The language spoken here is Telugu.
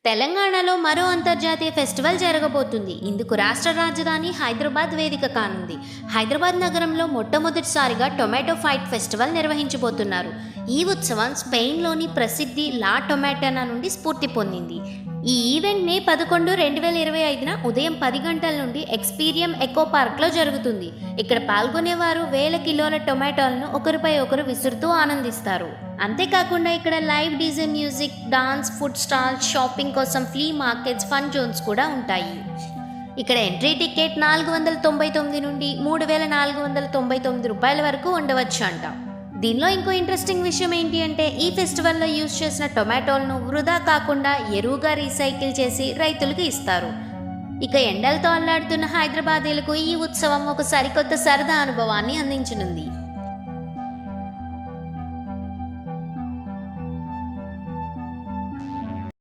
తెలంగాణలో మరో అంతర్జాతీయ ఫెస్టివల్ జరగబోతుంది. ఇందుకు రాష్ట్ర రాజధాని హైదరాబాద్ వేదిక కానుంది. హైదరాబాద్ నగరంలో మొట్టమొదటిసారిగా టొమాటో ఫైట్ ఫెస్టివల్ నిర్వహించబోతున్నారు. ఈ ఉత్సవం స్పెయిన్లోని ప్రసిద్ధి లా టొమాటోనా నుండి స్ఫూర్తి పొందింది. ఈ ఈవెంట్ మే 11, 2025న ఉదయం 10 గంటల నుండి ఎక్స్పీరియం ఎకో పార్క్లో జరుగుతుంది. ఇక్కడ పాల్గొనేవారు వేల కిలోల టొమాటోలను ఒకరిపై ఒకరు విసురుతూ ఆనందిస్తారు. అంతేకాకుండా ఇక్కడ live DJ music, dance, food stalls, shopping కోసం ఫ్లీ మార్కెట్స్, ఫన్ జోన్స్ కూడా ఉంటాయి. ఇక్కడ ఎంట్రీ టికెట్ 499 నుండి 3499 రూపాయల వరకు ఉండవచ్చు అంట. దీనిలో ఇంకో ఇంట్రెస్టింగ్ విషయం ఏంటి అంటే ఈ ఫెస్టివల్లో యూజ్ చేసిన టొమాటోలను వృధా కాకుండా ఎరువుగా రీసైకిల్ చేసి రైతులకు ఇస్తారు. ఇక ఎండలతో అల్లాడుతున్న హైదరాబాదీలకు ఈ ఉత్సవం ఒక సరికొత్త సరదా అనుభవాన్ని అందించనుంది.